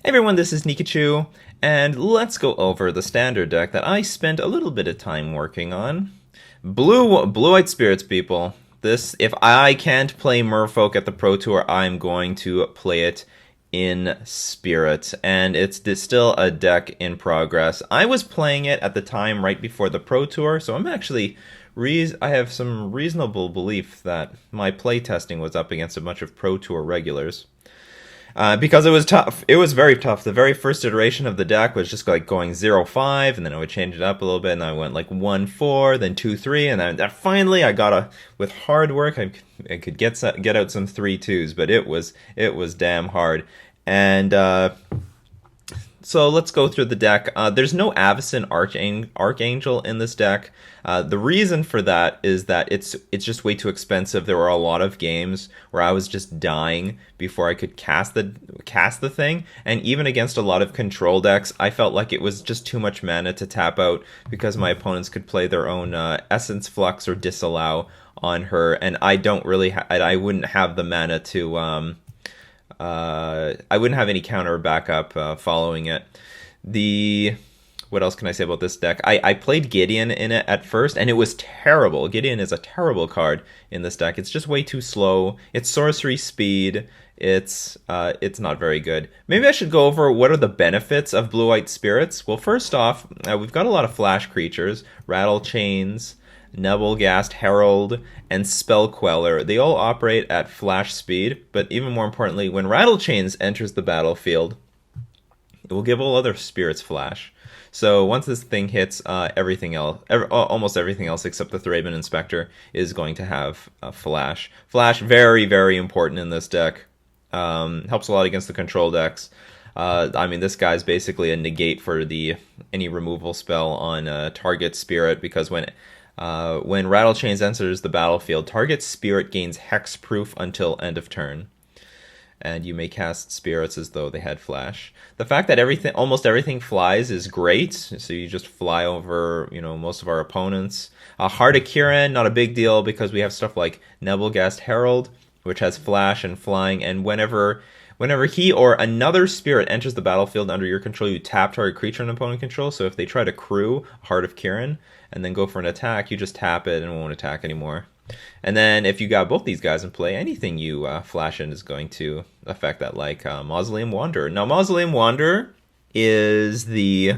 Hey everyone, this is Nikachu, and let's go over the standard deck that I spent a little bit of time working on. Blue-White Spirits, people. This, if I can't play Merfolk at the Pro Tour, I'm going to play it in Spirit, and it's still a deck in progress. I was playing it at the time right before the Pro Tour, so I'm actually I have some reasonable belief that my playtesting was up against a bunch of Pro Tour regulars. Because it was tough. It was very tough. The very first iteration of the deck was just like going 0-5, and then I would change it up a little bit, and I went like 1-4, then 2-3, and then finally I got with hard work, I could get out some 3-2s, but it was damn hard. And so let's go through the deck. There's no Avacyn Archangel in this deck. The reason for that is that it's just way too expensive. There were a lot of games where I was just dying before I could cast the thing, and even against a lot of control decks, I felt like it was just too much mana to tap out because my opponents could play their own Essence Flux or Disallow on her, and I don't really I wouldn't have the mana to I wouldn't have any counter backup following it. What else can I say about this deck? I played Gideon in it at first, and it was terrible. Gideon is a terrible card in this deck. It's just way too slow. It's sorcery speed. It's not very good. Maybe I should go over what are the benefits of Blue-White Spirits. Well, first off, we've got a lot of flash creatures, Rattle Chains, Nebelgast Herald, and Spell Queller. They all operate at flash speed, but even more importantly, when Rattle Chains enters the battlefield, it will give all other spirits flash. So once this thing hits, everything else, almost everything else except the Thraben Inspector is going to have flash. Flash, very, very important in this deck. Helps a lot against the control decks. I mean, this guy's basically a negate for any removal spell on target spirit, because when Rattle Chains enters the battlefield, target spirit gains hexproof until end of turn, and you may cast spirits as though they had flash. The fact that almost everything flies is great, so you just fly over, most of our opponents. Heart of Kiran, not a big deal, because we have stuff like Nebelgast Herald, which has flash and flying, and whenever he or another spirit enters the battlefield under your control, you tap target creature in opponent control. So if they try to crew Heart of Kiran and then go for an attack, you just tap it and it won't attack anymore. And then if you got both these guys in play, anything you flash in is going to affect that, like Mausoleum Wanderer. Now, Mausoleum Wanderer is the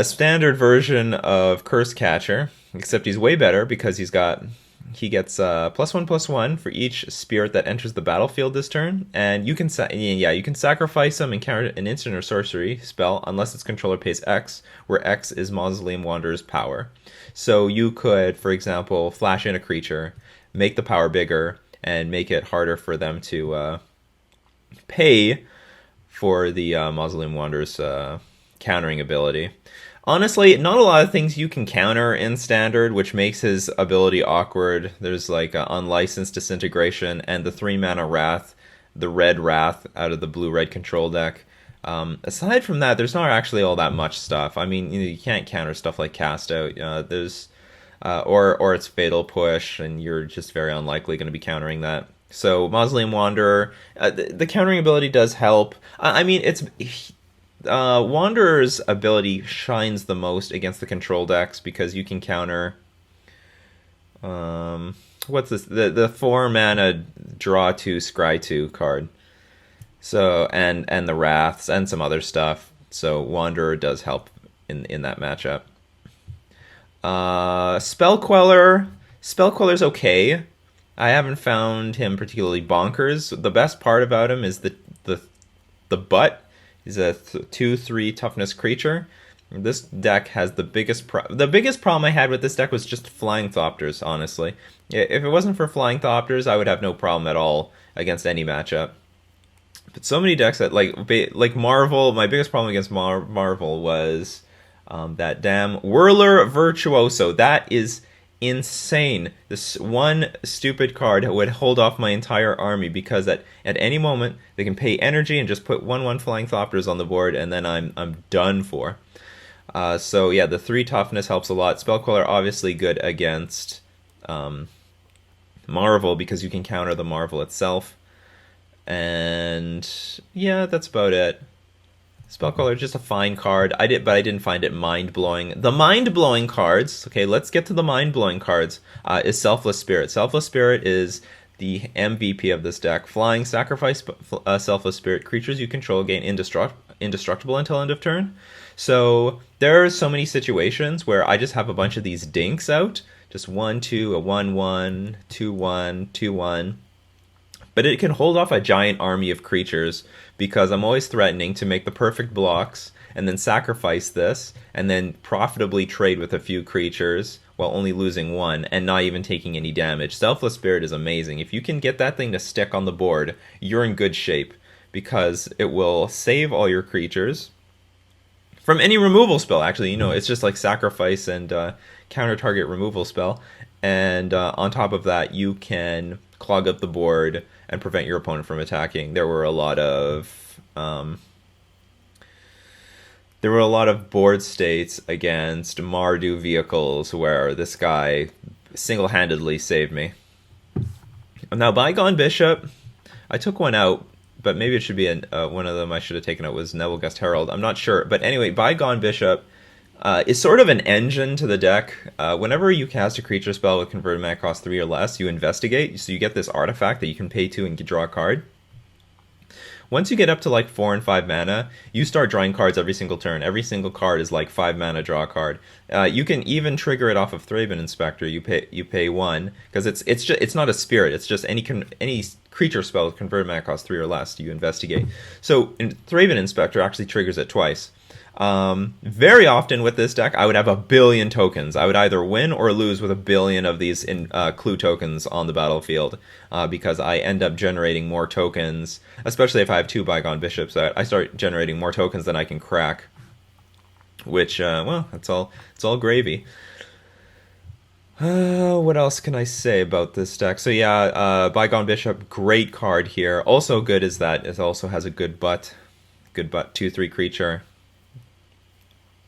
standard version of Curse Catcher, except he's way better because he gets +1/+1 for each spirit that enters the battlefield this turn, and you can sacrifice him and counter an instant or sorcery spell unless its controller pays X, where X is Mausoleum Wanderer's power. So you could, for example, flash in a creature, make the power bigger, and make it harder for them to pay for the Mausoleum Wanderer's countering ability. Honestly, not a lot of things you can counter in Standard, which makes his ability awkward. There's like Unlicensed Disintegration and the 3-mana Wrath, the red Wrath out of the blue-red control deck. Aside from that, there's not actually all that much stuff. I mean, you can't counter stuff like Cast Out. Or it's Fatal Push, and you're just very unlikely going to be countering that. So Mausoleum Wanderer, the countering ability does help. I mean, Wanderer's ability shines the most against the control decks because you can counter what's this, the 4-mana draw 2 scry 2 card, so and the Wraths and some other stuff. So Wanderer does help in that matchup. Spell Queller's okay. I haven't found him particularly bonkers. The best part about him is the butt. He's a 2/3 toughness creature. This deck has the biggest problem I had with this deck was just Flying Thopters, honestly. If it wasn't for Flying Thopters, I would have no problem at all against any matchup. But so many decks that like Marvel, my biggest problem against Marvel was that damn Whirler Virtuoso. That is insane. This one stupid card would hold off my entire army, because at any moment they can pay energy and just put 1/1 Flying Thopters on the board, and then I'm done for. So yeah, the 3 toughness helps a lot. Spell Queller obviously good against Marvel, because you can counter the Marvel itself. And yeah, that's about it. Spellcaller is just a fine card. But I didn't find it mind-blowing. The mind-blowing cards, okay, let's get to the mind-blowing cards, is Selfless Spirit. Selfless Spirit is the MVP of this deck. Flying, sacrifice Selfless Spirit. Creatures you control gain indestructible until end of turn. So there are so many situations where I just have a bunch of these dinks out. Just 1/2, a 1/1, 2/1, 2/1. But it can hold off a giant army of creatures because I'm always threatening to make the perfect blocks and then sacrifice this and then profitably trade with a few creatures while only losing one and not even taking any damage. Selfless Spirit is amazing. If you can get that thing to stick on the board, you're in good shape because it will save all your creatures from any removal spell. Actually, it's just like sacrifice and counter target removal spell. And on top of that, you can clog up the board and prevent your opponent from attacking. There were a lot of board states against Mardu vehicles where this guy single-handedly saved me. Now, Bygone Bishop, I took one out, but maybe it should be one of them I should have taken out was Nebelgust Herald. I'm not sure. But anyway, Bygone Bishop is sort of an engine to the deck. Whenever you cast a creature spell with converted mana cost 3 or less, you investigate, so you get this artifact that you can pay to and draw a card. Once you get up to like 4 and 5 mana, you start drawing cards every single turn. Every single card is like 5 mana, draw a card. You can even trigger it off of Thraben Inspector. You pay 1 because it's not a spirit. It's just any creature spell with converted mana cost 3 or less. You investigate. So Thraben Inspector actually triggers it twice. Very often with this deck, I would have 1 billion tokens. I would either win or lose with 1 billion of these clue tokens on the battlefield because I end up generating more tokens, especially if I have 2 Bygone Bishops. I start generating more tokens than I can crack, which, well, it's all gravy. What else can I say about this deck? So yeah, Bygone Bishop, great card here. Also good is that it also has a good butt 2/3 creature.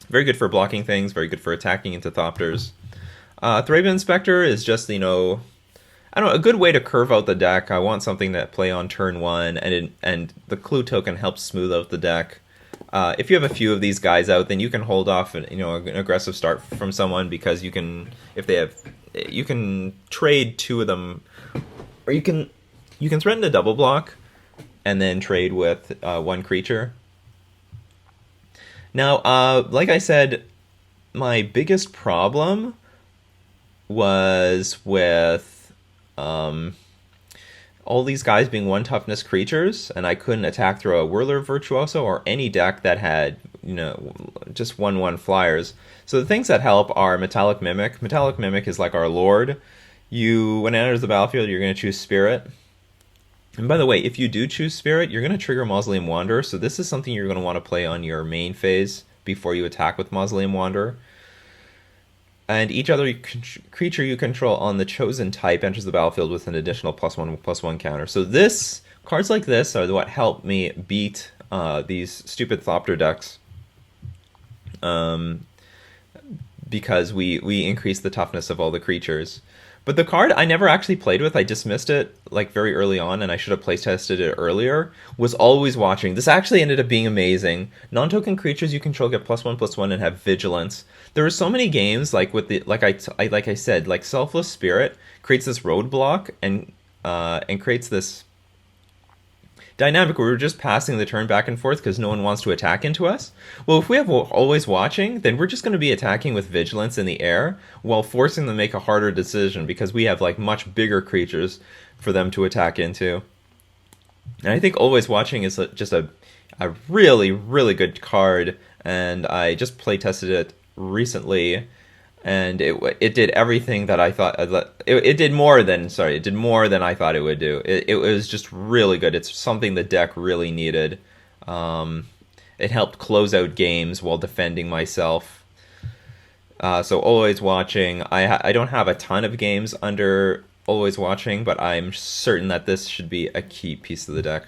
Very good for blocking things, very good for attacking into Thopters. Thraben Inspector is just, I don't know, a good way to curve out the deck. I want something that play on turn 1, and the clue token helps smooth out the deck. If you have a few of these guys out, then you can hold off an aggressive start from someone because you can trade 2 of them, or you can threaten to double block and then trade with 1 creature. Now, like I said, my biggest problem was with all these guys being 1 toughness creatures, and I couldn't attack through a Whirler Virtuoso or any deck that had, just 1/1 flyers. So the things that help are Metallic Mimic. Metallic Mimic is like our lord. When it enters the battlefield, you're going to choose Spirit. And by the way, if you do choose Spirit, you're going to trigger Mausoleum Wanderer, so this is something you're going to want to play on your main phase before you attack with Mausoleum Wanderer. And each other creature you control on the chosen type enters the battlefield with an additional +1/+1 counter. So cards like this are what help me beat these stupid Thopter decks. Because we increase the toughness of all the creatures. But the card I never actually played with, I dismissed it like very early on, and I should have playtested it earlier, was Always Watching. This actually ended up being amazing. Non-token creatures you control get +1/+1 and have Vigilance. There are so many games like I said, like Selfless Spirit creates this roadblock and creates this dynamic where we're just passing the turn back and forth because no one wants to attack into us. Well, if we have Always Watching, then we're just going to be attacking with Vigilance in the air while forcing them to make a harder decision because we have like much bigger creatures for them to attack into. And I think Always Watching is just a really, really good card, and I just playtested it recently, and it did everything that I thought. It did more than I thought it would do. It was just really good. It's something the deck really needed. It helped close out games while defending myself. So Always Watching. I don't have a ton of games under Always Watching, but I'm certain that this should be a key piece of the deck.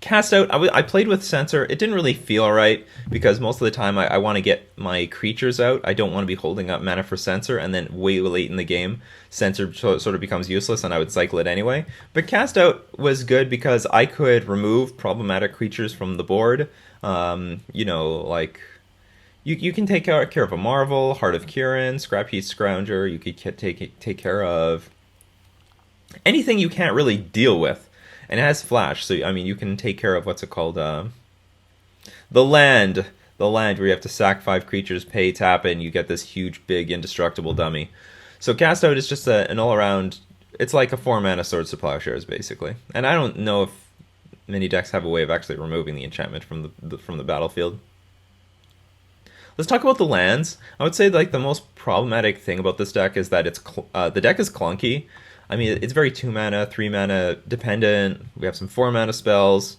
Cast Out, I played with Censor. It didn't really feel right because most of the time I want to get my creatures out. I don't want to be holding up mana for Censor, and then way late in the game, Censor sort of becomes useless, and I would cycle it anyway. But Cast Out was good because I could remove problematic creatures from the board. You know, like you can take care of a Marvel, Heart of Kirin, Scrap Heap Scrounger. You could take care of anything you can't really deal with. And it has flash, so I mean you can take care of what's it called? The land where you have to sack 5 creatures, pay, tap, and you get this huge, big, indestructible dummy. So Cast Out is just an all-around. It's like a 4-mana Swords to Plowshares, basically. And I don't know if many decks have a way of actually removing the enchantment from the battlefield. Let's talk about the lands. I would say like the most problematic thing about this deck is that the deck is clunky. I mean, it's very 2-mana, 3-mana dependent. We have some 4-mana spells,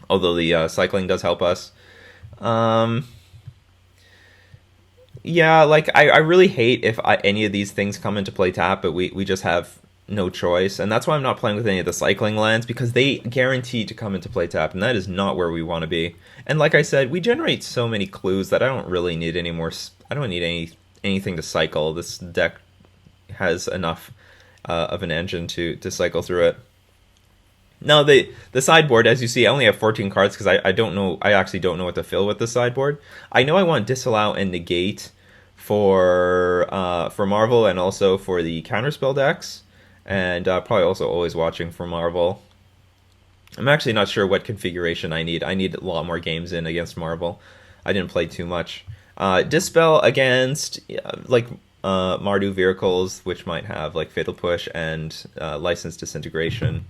although the cycling does help us. Yeah, like, I really hate if any of these things come into play tap, but we just have no choice. And that's why I'm not playing with any of the cycling lands, because they guarantee to come into play tap, and that is not where we want to be. And like I said, we generate so many clues that I don't really need any more. I don't need anything to cycle. This deck has enough of an engine to cycle through it. Now the sideboard, as you see, I only have 14 cards because I don't know. I actually don't know what to fill with the sideboard. I know I want Disallow and Negate for Marvel and also for the counterspell decks, and probably also Always Watching for Marvel. I'm actually not sure what configuration I need. I need a lot more games in against Marvel. I didn't play too much. Dispel against Mardu vehicles, which might have like Fatal Push and License Disintegration,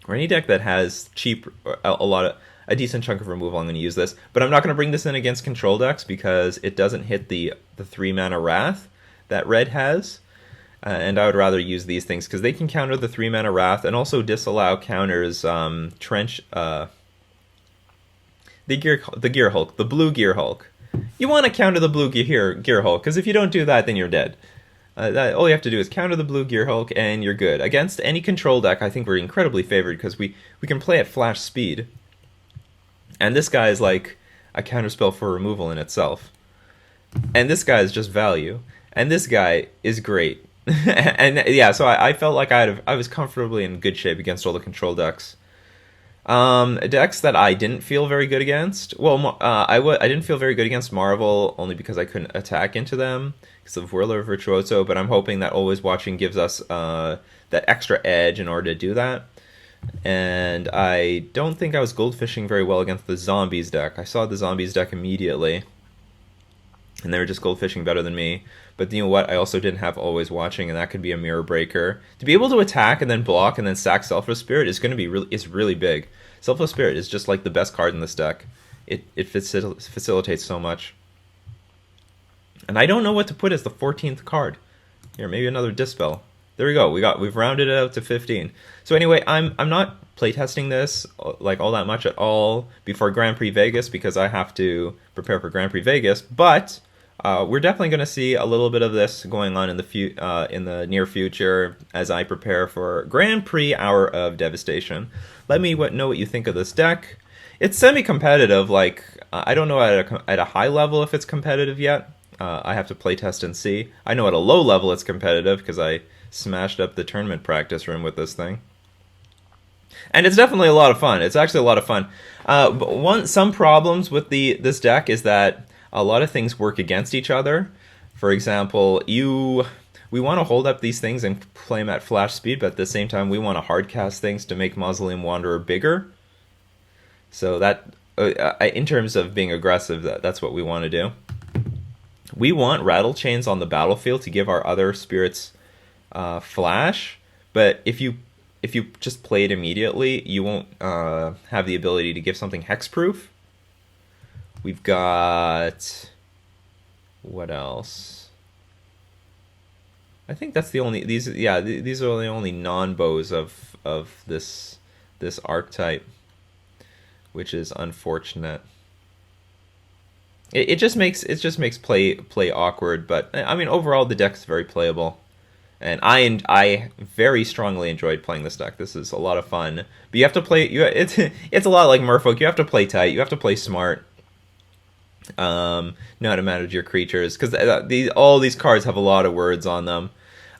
or any deck that has a decent chunk of removal. I'm going to use this, but I'm not going to bring this in against control decks because it doesn't hit the 3-mana Wrath that red has, and I would rather use these things because they can counter the 3-mana Wrath and also disallow counters Trench, the Gear Hulk, the blue Gear Hulk. You want to counter the blue Gear Hulk, because if you don't do that, then you're dead. All you have to do is counter the blue Gear Hulk, and you're good. Against any control deck, I think we're incredibly favored, because we can play at flash speed. And this guy is like a counterspell for removal in itself. And this guy is just value. And this guy is great. And yeah, so I felt like I was comfortably in good shape against all the control decks. Decks that I didn't feel very good against. Well, I didn't feel very good against Marvel only because I couldn't attack into them because of Whirler Virtuoso. But I'm hoping that Always Watching gives us that extra edge in order to do that. And I don't think I was goldfishing very well against the Zombies deck. I saw the Zombies deck immediately, and they were just goldfishing better than me. But you know what? I also didn't have Always Watching, and that could be a mirror breaker. To be able to attack and then block and then sack Selfless Spirit is going to be really big. Selfless Spirit is just like the best card in this deck. It facilitates so much. And I don't know what to put as the 14th card. Here, maybe another Dispel. There we go. We've rounded it out to 15. So anyway, I'm not playtesting this like all that much at all before Grand Prix Vegas because I have to prepare for Grand Prix Vegas, but we're definitely going to see a little bit of this going on in the near future as I prepare for Grand Prix Hour of Devastation. Let me know what you think of this deck. It's semi-competitive. Like I don't know at a high level if it's competitive yet. I have to playtest and see. I know at a low level it's competitive because I smashed up the tournament practice room with this thing. And it's definitely a lot of fun. It's actually a lot of fun. But some problems with this deck is that a lot of things work against each other. For example, we want to hold up these things and play them at flash speed, but at the same time we want to hardcast things to make Mausoleum Wanderer bigger. So that, in terms of being aggressive, that's what we want to do. We want Rattle Chains on the battlefield to give our other spirits flash, but if you just play it immediately, you won't have the ability to give something hexproof. We've got what else? I think that's the only these are the only non-bows of this archetype, which is unfortunate. It just makes play awkward, but I mean overall the deck's very playable. And I very strongly enjoyed playing this deck. This is a lot of fun. But you have to play. It's a lot like Merfolk. You have to play tight. You have to play smart. Know how to manage your creatures, because all these cards have a lot of words on them.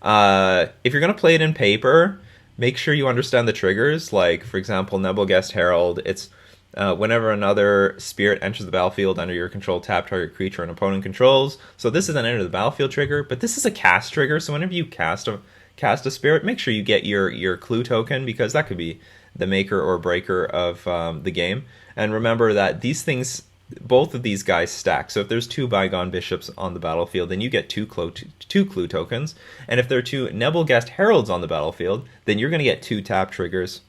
If you're gonna play it in paper, make sure you understand the triggers. Like, for example, Nebelgest Herald. It's whenever another spirit enters the battlefield under your control, tap target creature an opponent controls. So this is an enter the battlefield trigger, but this is a cast trigger. So whenever you cast a spirit, make sure you get your clue token, because that could be the maker or breaker of the game. And remember that these things, both of these guys stack. So if there's 2 Bygone Bishops on the battlefield, then you get two clue tokens. And if there are 2 Nebelgest Heralds on the battlefield, then you're going to get 2 tap triggers.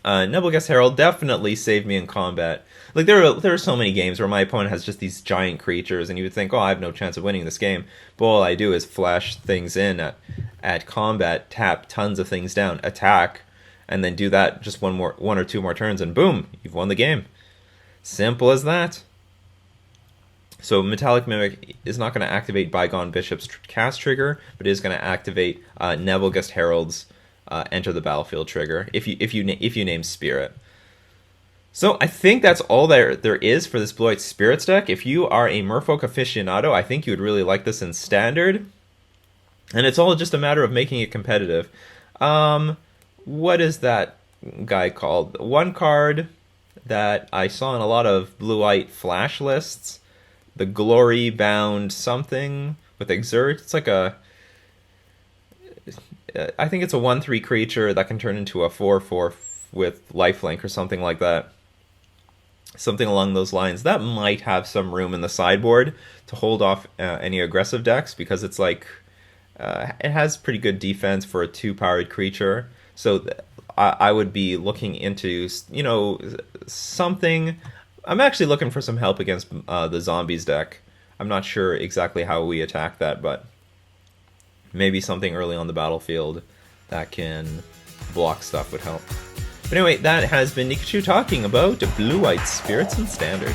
Nebelgest Herald definitely saved me in combat. Like, there are so many games where my opponent has just these giant creatures, and you would think, oh, I have no chance of winning this game. But all I do is flash things in at combat, tap tons of things down, attack, and then do that just one or two more turns, and boom, you've won the game. Simple as that. So Metallic Mimic is not going to activate Bygone Bishop's cast trigger, but is going to activate Nebelgest Herald's enter the battlefield trigger if you name Spirit. So I think that's all there is for this Blue-White Spirits deck. If you are a Merfolk aficionado, I think you would really like this in Standard. And it's all just a matter of making it competitive. What is that guy called? One card that I saw in a lot of Blue-White Flash lists, the Glory Bound something with Exert. It's like I think it's a 1/3 creature that can turn into a 4/4 with lifelink or something like that. Something along those lines. That might have some room in the sideboard to hold off any aggressive decks, because it's like it has pretty good defense for a 2-powered creature. So I would be looking into, something. I'm actually looking for some help against the Zombies deck. I'm not sure exactly how we attack that, but maybe something early on the battlefield that can block stuff would help. But anyway, that has been Nikachu talking about Blue-White Spirits in Standard.